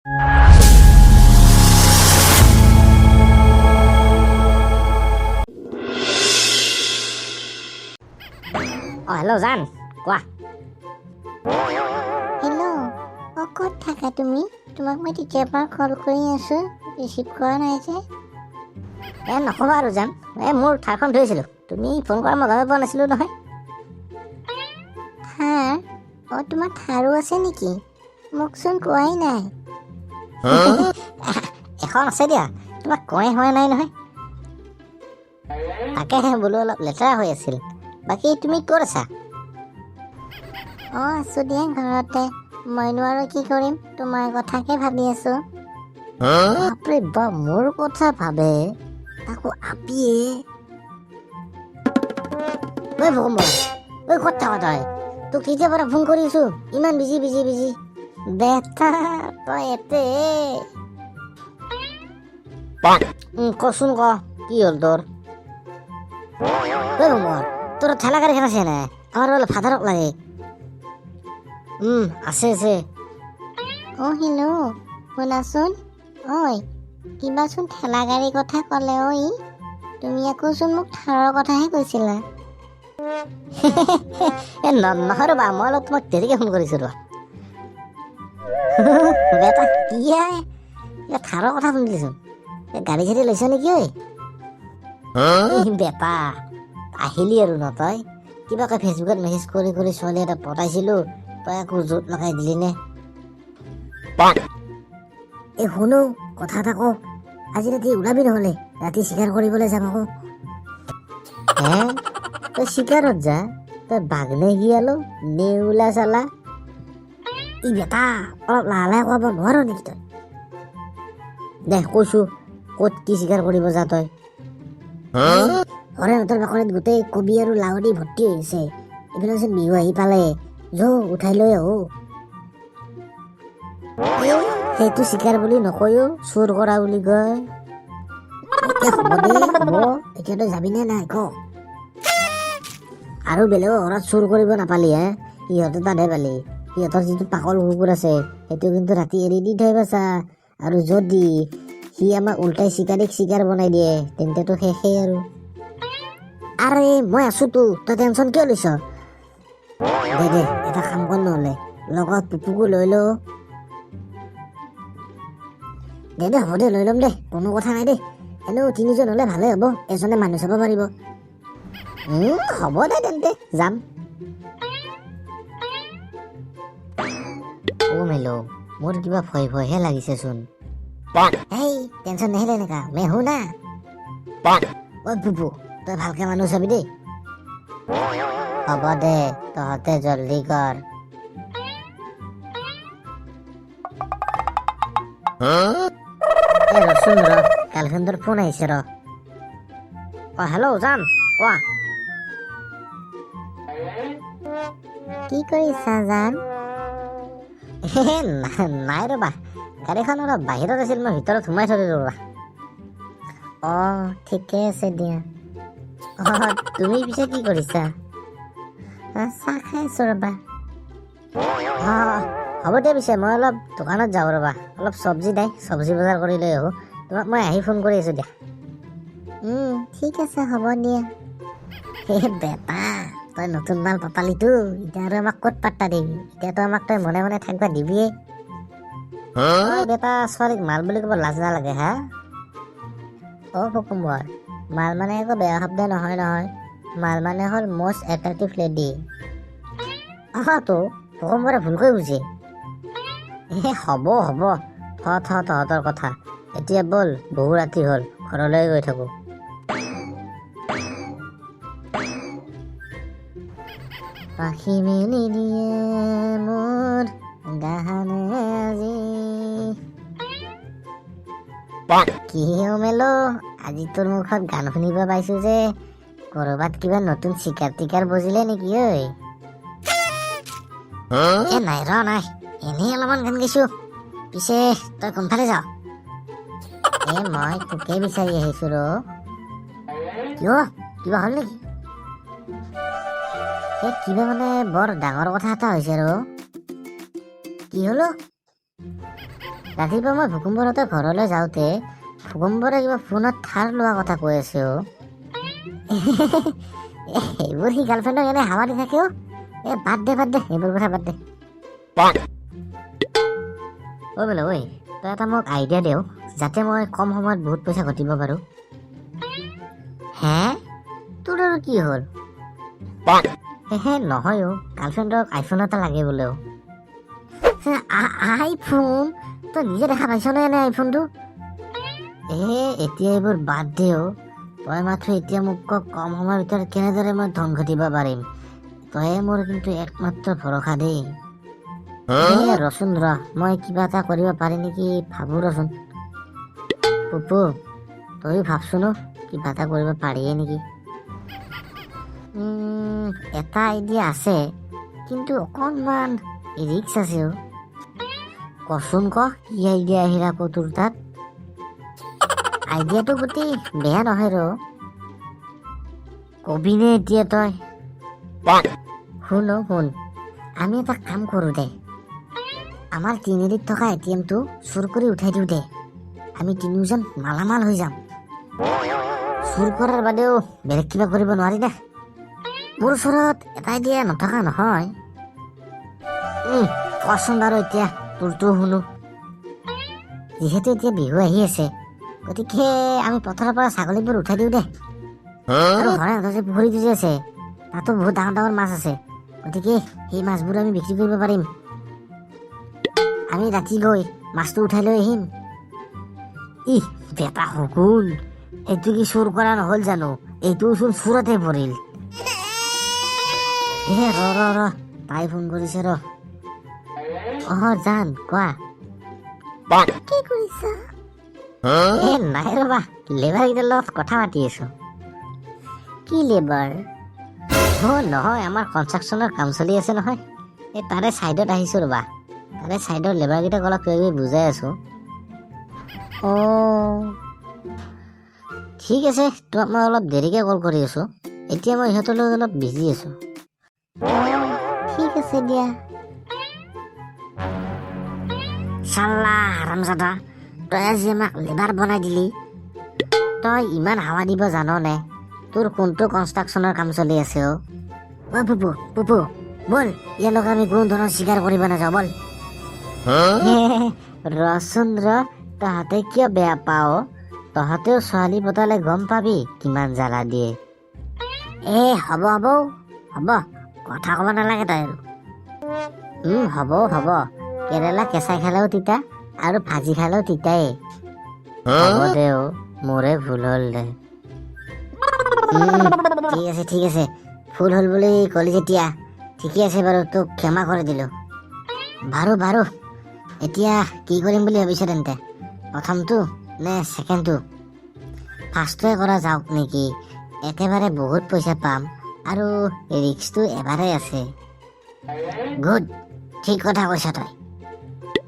Hello' জান, কোৱা। Hello', ক'ত থাকা তুমি? তোমাক মই তেতিয়াৰ পৰা কল কৰি আছোঁ, ৰিচিভ কৰা নাই যে। নক'বা আৰু জান, মোৰ থাৰখন ধৰিছিলোঁ, তুমি ফোন কৰা মই গমে পোৱা নাছিলোঁ নহয়। থাৰ? তোমাৰ থাৰো আছে নেকি? মোকচোন কোৱাই নাই। এখন আছে দিয়া, তোমাক কোৱাই হোৱা নাই নহয়। তাকেহে বোলো অলপ লেতেৰা হৈ আছিল। বাকী তুমি ক'ত আছা? আছোঁ দিয়া ঘৰতে। মইনো আৰু কি কৰিম, তোমাৰ কথাকে ভাবি আছোঁ। বাপৰে বাপ, মোৰ কথা ভাবে তাকো আপিয়ে। ভগৱান, ক'ত থাকা তই? তোক কেতিয়াৰ পৰা ফোন কৰি আছো, ইমান বিজি। বেটা, তই এতে কচোন ক, কি হ'ল তোৰ? ভগৱান, তোৰ ঠেলা গাড়ীখন আছে নাই? আমাৰ বোলে ফাদাৰক লাগে। আছে। হেল্ল', শুনাচোন। কিবাচোন ঠেলা গাড়ীৰ কথা ক'লে তুমি আকৌচোন মোক থাৰৰ কথাহে কৈছিলা। নহয় ৰ'বা, মই অলপ তোমাক দেৰিকে ফোন কৰিছো ৰ'বা। বেটা কি থাৰৰ কথা শুনিলিচোন, গাড়ী চাড়ী লৈছ নেকি ঐ? বেটা আহিলি আৰু ন তই? কিবাকে ফেচবুকত মেছেজ কৰি ছোৱালী এটা পতাইছিলো, তই আকৌ জোট লগাই দিলি নে? শুনো, কথা এটা কওঁ, আজি ৰাতি ওলাবি নহ'লে, ৰাতি চিকাৰ কৰিবলৈ যাম আকৌ। তই চিকাৰত যা, তই বাঘ নে কি আলো নেউলা চালা? বেটা অলপ লাহে ক'ব নোৱাৰ নেকি তই? দে কৈছো, ক'ত কি চিকাৰ কৰিব যা তই? হৰেণহঁতৰ বাকৰিত গোটেই কবি আৰু লাৱৰি ভৰ্তি হৈছে। এইফালে চোন বিহু আহি পালে, উঠাই লৈ আহো। সেইটো চিকাৰ বুলি নকয়ো, চুৰ কৰা বুলি কয়। হ'ব দে, হ'ব, এতিয়া তই যাবিনে নাই ক? আৰু বেলেগৰ ঘৰত চুৰ কৰিব নাপালি সিহঁতে তাতহে পালি। সিহঁতৰ যিটো পাগল কুকুৰ আছে, সেইটো কিন্তু ৰাতি এৰি দি থৈ পাইছা। আৰু যদি সি আমাক উল্টাই চিকাৰীক চিকাৰ বনাই দিয়ে, তেন্তেতো শেষেই আৰু। আৰে মই আছোতো, তই টেনচন কিয় লৈছ? দে এটা কাম কৰ নহ'লে, লগত পুপুকো লৈ ল। দে হ'ব দে, লৈ ল'ম দে, কোনো কথা নাই দে। এনেও 3জন হ'লে ভালে হ'ব, এজনে মানুহ চাব পাৰিব। হ'ব দে তেন্তে, যাম। মেলো, মোৰ কিবা ভয়হে লাগিছেচোন। টেনচন নেহিলে এনেকা, মে হো না। পুপু, তই ভালকে মানুহ চাবি দেই। হ'ব দে, তহঁতে জল্দি কৰ। ৰচোন গাৰ্লফ্ৰেণ্ডৰ ফোন আহিছে ৰ। হেল্ল' জান, কোৱা। কি কৰিছা জান? নাই ৰবা, গাড়ীখন অলপ বাহিৰত আছিল, মই ভিতৰত সোমাই থলো ৰবা। ঠিকে আছে দিয়া। তুমি পিছে কি কৰিছা? চাহ খাই আছো ৰবা। হ'ব দে, পিছে মই অলপ দোকানত যাওঁ ৰবা, অলপ চব্জি নাই, চব্জি বজাৰ কৰি লৈ আহো। তোমাক মই আহি ফোন কৰি আছো দিয়া। ঠিক আছে, হ'ব দিয়া। বেটা, তই নতুন মাল পাপালিতো, এতিয়া আৰু আমাক ক'ত পাত্তা দিবি? এতিয়াতো আমাক তই মনে মনে থাকিবা দিবিয়ে। বেটা, ছোৱালীক মাল বুলি ক'ব লাজ নালাগে হা? কুকুম্বৰ, মাল মানে একো বেয়া শব্দ নহয়। মাল মানে হ'ল মষ্ট এট্ৰেক্টিভ লেডি। তো কুকুম্বৰে ভুলকৈ বুজে। হ'ব, তহঁতৰ কথা। এতিয়া ব'ল, বহু ৰাতি হ'ল, ঘৰলৈ গৈ থাকো। পাখি মেলি দিয়ে মোৰ গাহানে আজি। কি মেলো, আজি তোৰ মুখত গান শুনিব পাইছো যে, কৰবাত কিবা নতুন চিকাৰ টিকাৰ বজিলে নেকি ঐ? নাই, এনেই অলপমান গান গাইছো। পিছে তই কোনফালে যাৱ? মই তোকে বিচাৰি আহিছো ৰ। কিয়, কিবা হ'ল নেকি? কিবা মানে বৰ ডাঙৰ কথা এটা হৈছে ৰ। কি হলো? ৰাতিপুৱা মই ভুকুম্বৰহঁতৰ ঘৰলৈ যাওঁতে ভুকুম্বৰে কিবা ফোনত ধাৰ লোৱা কথা কৈ আছে অ'। এইবোৰ সি গাৰ্লফ্ৰেণ্ডক এনে হাৱা দি থাকে অ'। বাদ দে এইবোৰ কথা বাদ দে। ঐ বোলে ঐ, তই এটা মোক আইডিয়া দেও যাতে মই কম সময়ত বহুত পইচা ঘটিব পাৰোঁ। হে, তোৰ আৰু কি হ'ল? নহয় অ', গাৰ্লফ্ৰেণ্ডক আইফোন এটা লাগে বোলে অ'। আইফোন? তই নিজে দেখা পাইছ নে এনে আইফোনটো? এতিয়া এইবোৰ বাদ দে অ'। তই মাথো এতিয়া মোক কম সময়ৰ ভিতৰত কেনেদৰে মই ধন ঘটিব পাৰিম। তয়ে মোৰ কিন্তু একমাত্ৰ ভৰসা দেই। ৰচোন মই কিবা এটা কৰিব পাৰি নেকি ভাবো ৰচোন। পুপু, তয়ো ভাবছোন কিবা এটা কৰিব পাৰিয়ে নেকি। এটা আইডিয়া আছে, কিন্তু অকণমান ৰিক্স আছে অ'। কচোন কি আইডিয়া আহিল আকৌ তোৰ তাত? আইডিয়াটো গোটেই বেয়া নহয় কবিনে এতিয়া তই? শুন, আমি এটা কাম কৰো দে। আমাৰ তিনিআলিত থকা ATM-টো চুৰ কৰি উঠাই দিওঁ দে। আমি তিনিওজন মালামাল হৈ যাম। চুৰ কৰাৰ বাদেও বেলেগ কিবা কৰিব নোৱাৰি দে। মোৰ ওচৰত এটা আইডিয়া নথকা নহয়। কচোন বাৰু এতিয়া তোৰটো শুনো। যিহেতু এতিয়া বিহু আহি আছে, গতিকে আমি পথাৰৰ পৰা ছাগলীবোৰ উঠাই দিওঁ দে। আৰু হৰেহঁতৰ যে পুখুৰীটো যে আছে, তাতো বহুত ডাঙৰ ডাঙৰ মাছ আছে। গতিকে সেই মাছবোৰ আমি বিক্ৰী কৰিব পাৰিম। আমি ৰাতি গৈ মাছটো উঠাই লৈ আহিম। বেটা শগুন, এইটো কি চুৰ কৰা নহ'ল জানো? এইটোও চোন চুৰতে পৰিল। ৰ তাই ফোন কৰিছে ৰ। জান কোৱা। কি কৰিছা? নাই ৰবা, লেবাৰ কেইটাৰ লগত কথা পাতি আছো। কি লেবাৰ? নহয়, আমাৰ কনষ্ট্ৰাকশ্যনৰ কাম চলি আছে নহয়। তাৰে ছাইডত আহিছো ৰবা। তাৰে ছাইডৰ লেবাৰ কেইটাক অলপ কিবা কিবি বুজাই আছো। ঠিক আছে, তোমাক মই অলপ দেৰিকে কল কৰি আছো। এতিয়া মই ইহঁতৰ লগত অলপ বিজি আছো। ঠিক আছে দিয়া। চাল্লা হাৰামজাদা, তই আজি আমাক লেবাৰ বনাই দিলি। তই ইমান হাৱা দিব জাননে? তোৰ কোনটো কনষ্ট্ৰাকশ্যনৰ কাম চলি আছে অ'? পুপু বল, ইয়াৰ লগত আমি কোনো ধৰণৰ চিকাৰ কৰিব নাযাওঁ বল। ৰচোন তহঁতে কিয় বেয়া পাৱ? তহঁতেও ছোৱালী পতালে গম পাবি কিমান জ্বালা দিয়ে। হ'ব কথা ক'ব নালাগে তই আৰু। হ'ব কেৰেলা কেঁচাই খালেও তিতা আৰু ভাজি খালেও তিতাই। হ'ব দে অ', মোৰে ভুল হ'ল দে। ঠিক আছে, ভুল হ'ল বুলি ক'লি যেতিয়া ঠিকে আছে বাৰু, তোক ক্ষমা কৰি দিলো। বাৰু এতিয়া কি কৰিম বুলি ভাবিছ তেন্তে? প্ৰথমটো নে ছেকেণ্ডটো? ফাৰ্ষ্টটোৱে কৰা যাওক নেকি? একেবাৰে বহুত পইচা পাম আৰু ৰিক্সটো এবাৰে আছে। গুড, ঠিক কথা কৈছ তই।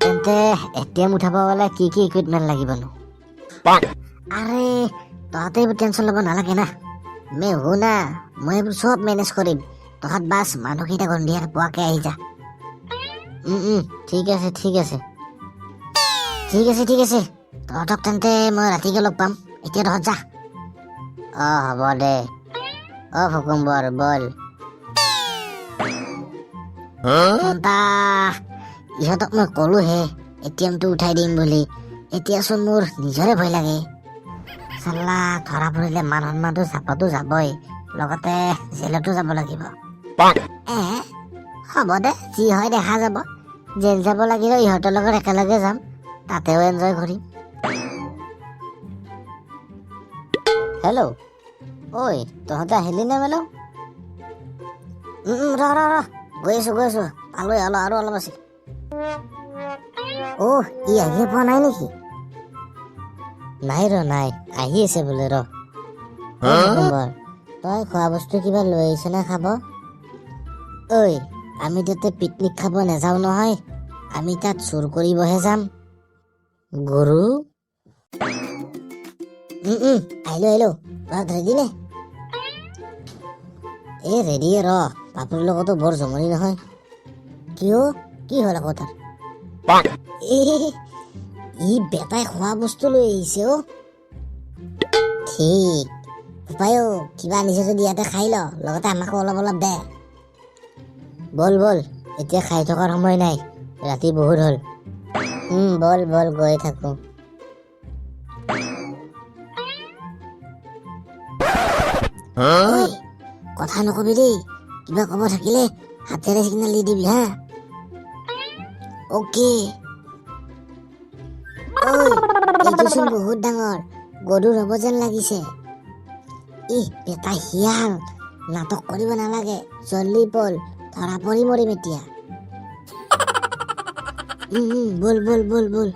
তেন্তে ATM উঠাব গ'লে কি ইকুইপমেণ্ট লাগিবনো? আৰে তহঁতে এইবোৰ টেনশ্যন ল'ব নালাগে না। মই এইবোৰ চব মেনেজ কৰিম। তহঁত বাছ মানুহকেইটা সন্ধিয়া পোৱাকে আহি যা। ঠিক আছে। তহঁতক তেন্তে মই ৰাতিকে লগ পাম। এতিয়া তহঁত যা। হ'ব দে। ভুকুম্বৰ বল। ইহঁতক মই ক'লোহে ATM-টো উঠাই দিম বুলি। এতিয়াচোন মোৰ নিজৰে ভয় লাগে। চাল্লা ধৰা পৰিলে মান সন্মানটো চাপতো যাবই, লগতে জেলতো যাব লাগিব। হ'ব দে, যি হয় দেখা যাব। জেল যাব লাগিলে ইহঁতৰ লগত একেলগে যাম, তাতেও এনজয় কৰিম। হেল্ল', ঐ তহঁতে আহিলি নে মেলো? গৈ আছো পালো আৰু অলপ আছে। ই আহিয়ে পোৱা নাই নেকি? নাই আহি আছে বোলে ৰ। তই খোৱা বস্তু কিবা লৈ আহিছ নে খাব? আমি তাতে পিকনিক খাব নাযাওঁ নহয়, আমি তাত চুৰ কৰিবহে যাম। গৰু? আহিলো তহঁত ৰেডি নে? ৰেডিয়ে ৰ, বাপুৰ লগতো বৰ জমনি নহয়। কিয়? কি হ'ল আকৌ তাৰ? ই বেটাই খোৱা বস্তু লৈ আহিছে অ' ঠিক পাপায়ো কিবা আনিছে যদি ইয়াতে খাই ল লগতে আমাকো অলপ অলপ দে বল বল এতিয়া খাই থকাৰ সময় নাই ৰাতি বহুত হ'ল বল বল গৈ থাকো ঐ, কথা নকবি দেই কিবা ক'ব থাকিলে হাতেৰে চিগনেল দি দিবি হা অ'কে ঐ এইটোচোন বহুত ডাঙৰ গধুৰ হ'ব যেন লাগিছে বেটা শিয়াল নাটক কৰিব নালাগে জল্দি বল ধৰা পৰি মৰিম এতিয়া বল বল বল বল